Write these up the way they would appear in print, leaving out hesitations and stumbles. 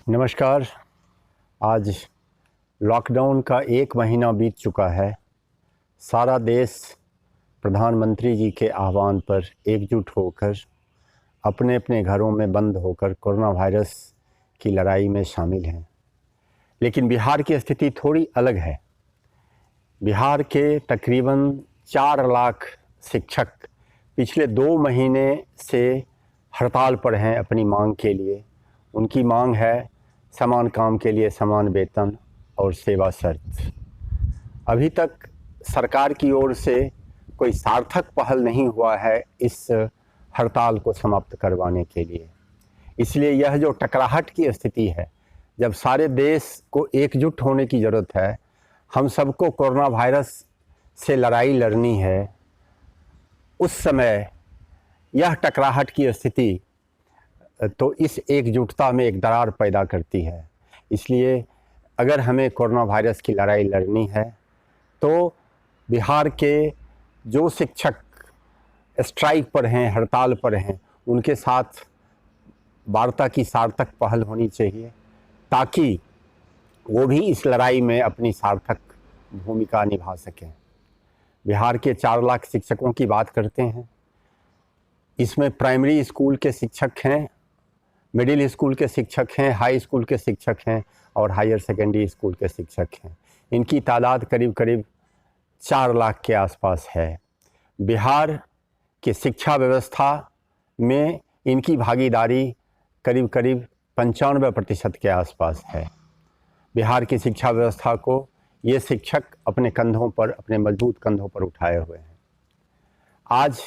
नमस्कार। आज लॉकडाउन का 1 महीना बीत चुका है। सारा देश प्रधानमंत्री जी के आह्वान पर एकजुट होकर अपने अपने घरों में बंद होकर कोरोना वायरस की लड़ाई में शामिल हैं। लेकिन बिहार की स्थिति थोड़ी अलग है। बिहार के तकरीबन 4 लाख शिक्षक पिछले 2 महीने से हड़ताल पर हैं अपनी मांग के लिए। उनकी मांग है समान काम के लिए समान वेतन और सेवा शर्त। अभी तक सरकार की ओर से कोई सार्थक पहल नहीं हुआ है इस हड़ताल को समाप्त करवाने के लिए। इसलिए यह जो टकराहट की स्थिति है, जब सारे देश को एकजुट होने की ज़रूरत है, हम सबको कोरोना वायरस से लड़ाई लड़नी है, उस समय यह टकराहट की स्थिति तो इस एकजुटता में एक दरार पैदा करती है। इसलिए अगर हमें कोरोना वायरस की लड़ाई लड़नी है तो बिहार के जो शिक्षक स्ट्राइक पर हैं, हड़ताल पर हैं, उनके साथ वार्ता की सार्थक पहल होनी चाहिए ताकि वो भी इस लड़ाई में अपनी सार्थक भूमिका निभा सकें। बिहार के 4 लाख शिक्षकों की बात करते हैं। इसमें प्राइमरी स्कूल के शिक्षक हैं, मिडिल स्कूल के शिक्षक हैं, हाई स्कूल के शिक्षक हैं और हायर सेकेंडरी स्कूल के शिक्षक हैं। इनकी तादाद करीब करीब 4 लाख के आसपास है। बिहार के शिक्षा व्यवस्था में इनकी भागीदारी करीब करीब 95% के आसपास है। बिहार की शिक्षा व्यवस्था को ये शिक्षक अपने कंधों पर, अपने मजबूत कंधों पर उठाए हुए हैं। आज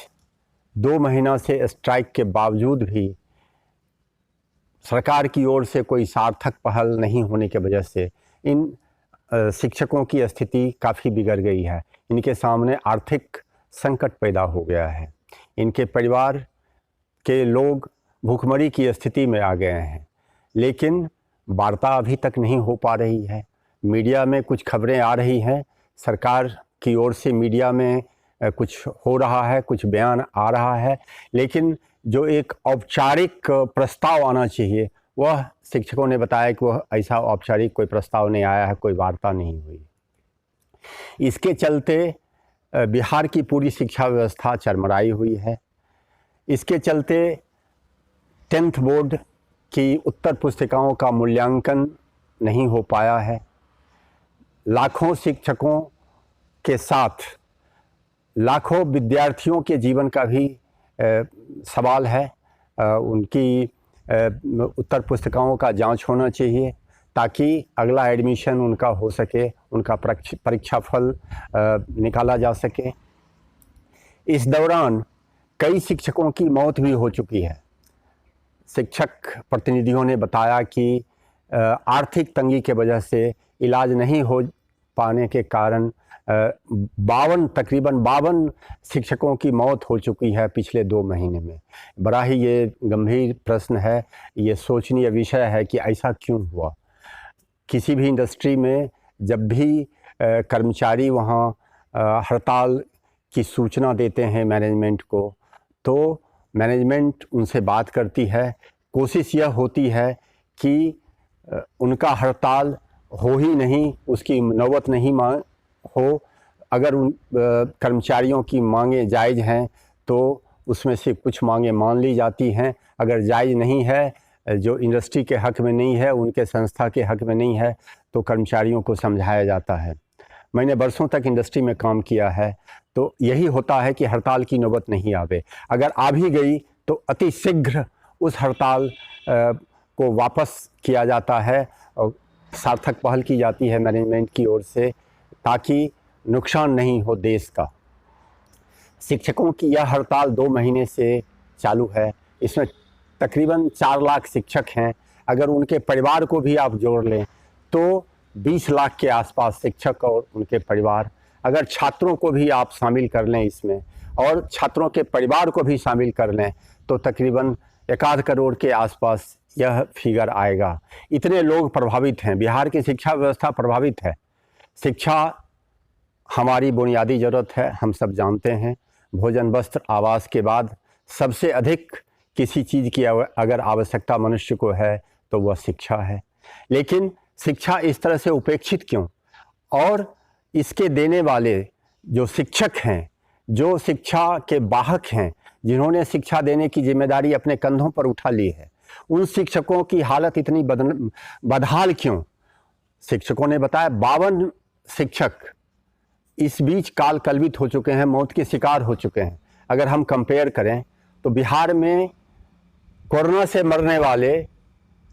2 महीना से स्ट्राइक के बावजूद भी सरकार की ओर से कोई सार्थक पहल नहीं होने की वजह से इन शिक्षकों की स्थिति काफ़ी बिगड़ गई है। इनके सामने आर्थिक संकट पैदा हो गया है। इनके परिवार के लोग भूखमरी की स्थिति में आ गए हैं। लेकिन वार्ता अभी तक नहीं हो पा रही है। मीडिया में कुछ खबरें आ रही हैं, सरकार की ओर से मीडिया में कुछ हो रहा है, कुछ बयान आ रहा है, लेकिन जो एक औपचारिक प्रस्ताव आना चाहिए, वह शिक्षकों ने बताया कि वह ऐसा औपचारिक कोई प्रस्ताव नहीं आया है, कोई वार्ता नहीं हुई। इसके चलते बिहार की पूरी शिक्षा व्यवस्था चरमराई हुई है। इसके चलते 10th बोर्ड की उत्तर पुस्तिकाओं का मूल्यांकन नहीं हो पाया है। लाखों शिक्षकों के साथ लाखों विद्यार्थियों के जीवन का भी सवाल है। उनकी उत्तर पुस्तिकाओं का जांच होना चाहिए ताकि अगला एडमिशन उनका हो सके, उनका परीक्षा फल निकाला जा सके। इस दौरान कई शिक्षकों की मौत भी हो चुकी है। शिक्षक प्रतिनिधियों ने बताया कि आर्थिक तंगी के वजह से इलाज नहीं हो पाने के कारण तकरीबन 52 शिक्षकों की मौत हो चुकी है पिछले 2 महीने में। बड़ा ही ये गंभीर प्रश्न है, ये सोचनीय विषय है कि ऐसा क्यों हुआ। किसी भी इंडस्ट्री में जब भी कर्मचारी वहाँ हड़ताल की सूचना देते हैं मैनेजमेंट को, तो मैनेजमेंट उनसे बात करती है। कोशिश यह होती है कि उनका हड़ताल हो ही नहीं, उसकी नौबत नहीं हो। अगर उन कर्मचारियों की मांगें जायज़ हैं तो उसमें से कुछ मांगें मान ली जाती हैं। अगर जायज़ नहीं है, जो इंडस्ट्री के हक़ में नहीं है, उनके संस्था के हक़ में नहीं है, तो कर्मचारियों को समझाया जाता है। मैंने बरसों तक इंडस्ट्री में काम किया है, तो यही होता है कि हड़ताल की नौबत नहीं आवे। अगर आ भी गई तो अति शीघ्र उस हड़ताल को वापस किया जाता है और सार्थक पहल की जाती है मैनेजमेंट की ओर से ताकि नुकसान नहीं हो देश का। शिक्षकों की यह हड़ताल 2 महीने से चालू है। इसमें तकरीबन 4 लाख शिक्षक हैं। अगर उनके परिवार को भी आप जोड़ लें तो 20 लाख के आसपास शिक्षक और उनके परिवार। अगर छात्रों को भी आप शामिल कर लें इसमें और छात्रों के परिवार को भी शामिल कर लें तो तकरीबन 1.5 करोड़ के आसपास यह फिगर आएगा। इतने लोग प्रभावित हैं। बिहार की शिक्षा व्यवस्था प्रभावित है। शिक्षा हमारी बुनियादी ज़रूरत है, हम सब जानते हैं। भोजन, वस्त्र, आवास के बाद सबसे अधिक किसी चीज़ की अगर आवश्यकता मनुष्य को है तो वह शिक्षा है। लेकिन शिक्षा इस तरह से उपेक्षित क्यों? और इसके देने वाले जो शिक्षक हैं, जो शिक्षा के वाहक हैं, जिन्होंने शिक्षा देने की जिम्मेदारी अपने कंधों पर उठा ली है, उन शिक्षकों की हालत इतनी बदहाल क्यों? शिक्षकों ने बताया 52 शिक्षक इस बीच काल कलवित हो चुके हैं, मौत के शिकार हो चुके हैं। अगर हम कंपेयर करें तो बिहार में कोरोना से मरने वाले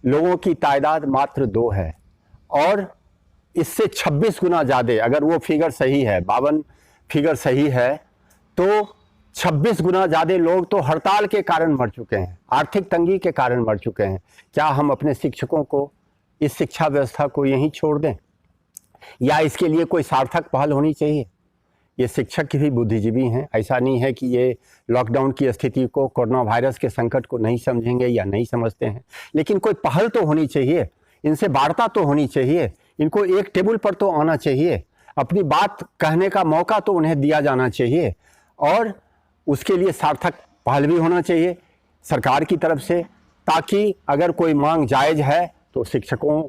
लोगों की तादाद मात्र 2 है, और इससे 26 गुना ज़्यादा, अगर वो फिगर सही है, 52 फिगर सही है, तो 26 गुना ज़्यादा लोग तो हड़ताल के कारण मर चुके हैं, आर्थिक तंगी के कारण मर चुके हैं। क्या हम अपने शिक्षकों को, इस शिक्षा व्यवस्था को यहीं छोड़ दें, या इसके लिए कोई सार्थक पहल होनी चाहिए? ये शिक्षक भी बुद्धिजीवी हैं, ऐसा नहीं है कि ये लॉकडाउन की स्थिति को, कोरोना वायरस के संकट को नहीं समझेंगे या नहीं समझते हैं, लेकिन कोई पहल तो होनी चाहिए, इनसे वार्ता तो होनी चाहिए, इनको एक टेबल पर तो आना चाहिए, अपनी बात कहने का मौका तो उन्हें दिया जाना चाहिए, और उसके लिए सार्थक पहल भी होना चाहिए सरकार की तरफ से, ताकि अगर कोई मांग जायज़ है तो शिक्षकों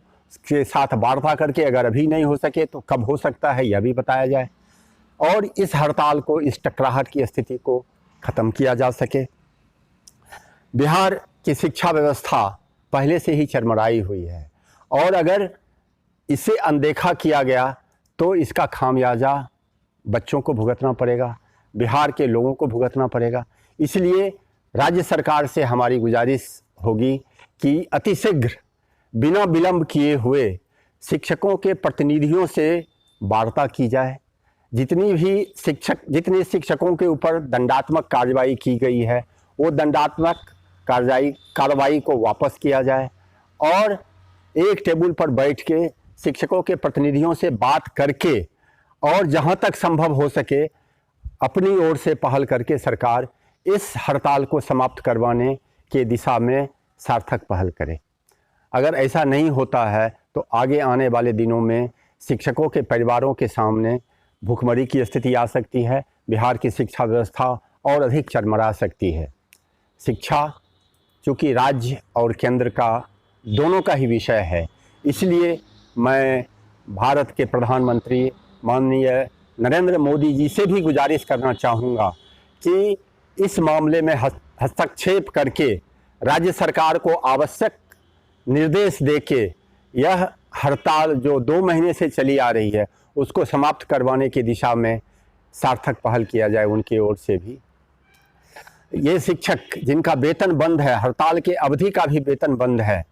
के साथ वार्ता करके, अगर अभी नहीं हो सके तो कब हो सकता है यह भी बताया जाए, और इस हड़ताल को, इस टकराहट की स्थिति को ख़त्म किया जा सके। बिहार की शिक्षा व्यवस्था पहले से ही चरमराई हुई है, और अगर इसे अनदेखा किया गया तो इसका खामियाजा बच्चों को भुगतना पड़ेगा, बिहार के लोगों को भुगतना पड़ेगा। इसलिए राज्य सरकार से हमारी गुजारिश होगी कि अतिशीघ्र, बिना विलंब किए हुए शिक्षकों के प्रतिनिधियों से वार्ता की जाए। जितने शिक्षकों के ऊपर दंडात्मक कार्रवाई की गई है, वो दंडात्मक कार्रवाई को वापस किया जाए, और एक टेबल पर बैठ के शिक्षकों के प्रतिनिधियों से बात करके, और जहां तक संभव हो सके अपनी ओर से पहल करके सरकार इस हड़ताल को समाप्त करवाने के दिशा में सार्थक पहल करे। अगर ऐसा नहीं होता है तो आगे आने वाले दिनों में शिक्षकों के परिवारों के सामने भूखमरी की स्थिति आ सकती है, बिहार की शिक्षा व्यवस्था और अधिक चरमरा सकती है। शिक्षा चूँकि राज्य और केंद्र का दोनों का ही विषय है, इसलिए मैं भारत के प्रधानमंत्री माननीय नरेंद्र मोदी जी से भी गुजारिश करना चाहूँगा कि इस मामले में हस्तक्षेप करके राज्य सरकार को आवश्यक निर्देश देके यह हड़ताल जो 2 महीने से चली आ रही है उसको समाप्त करवाने की दिशा में सार्थक पहल किया जाए उनकी ओर से भी। ये शिक्षक जिनका वेतन बंद है, हड़ताल के अवधि का भी वेतन बंद है,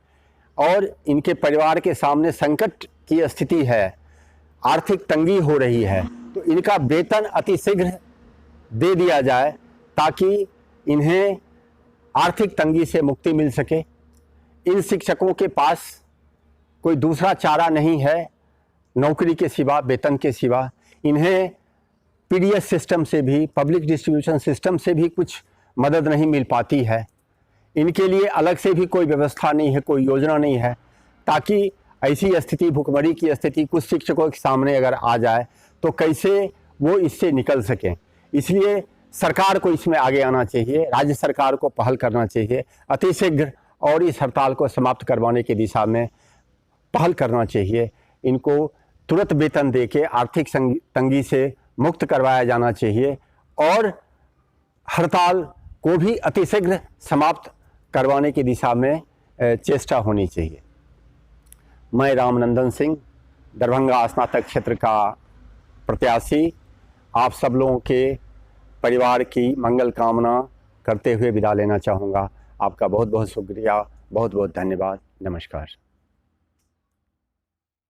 और इनके परिवार के सामने संकट की स्थिति है, आर्थिक तंगी हो रही है, तो इनका वेतन अतिशीघ्र दे दिया जाए ताकि इन्हें आर्थिक तंगी से मुक्ति मिल सके। इन शिक्षकों के पास कोई दूसरा चारा नहीं है नौकरी के सिवा, वेतन के सिवा। इन्हें पीडीएस सिस्टम से भी, पब्लिक डिस्ट्रीब्यूशन सिस्टम से भी कुछ मदद नहीं मिल पाती है। इनके लिए अलग से भी कोई व्यवस्था नहीं है, कोई योजना नहीं है, ताकि ऐसी स्थिति, भुखमरी की स्थिति कुछ शिक्षकों के सामने अगर आ जाए तो कैसे वो इससे निकल सकें। इसलिए सरकार को इसमें आगे आना चाहिए, राज्य सरकार को पहल करना चाहिए, अतिशीघ्र और इस हड़ताल को समाप्त करवाने की दिशा में पहल करना चाहिए। इनको तुरंत वेतन देके आर्थिक तंगी से मुक्त करवाया जाना चाहिए, और हड़ताल को भी अतिशीघ्र समाप्त करवाने की दिशा में चेष्टा होनी चाहिए। मैं रामनंदन सिंह, दरभंगा स्नातक क्षेत्र का प्रत्याशी, आप सब लोगों के परिवार की मंगल कामना करते हुए विदा लेना चाहूँगा। आपका बहुत बहुत शुक्रिया, बहुत बहुत धन्यवाद, नमस्कार।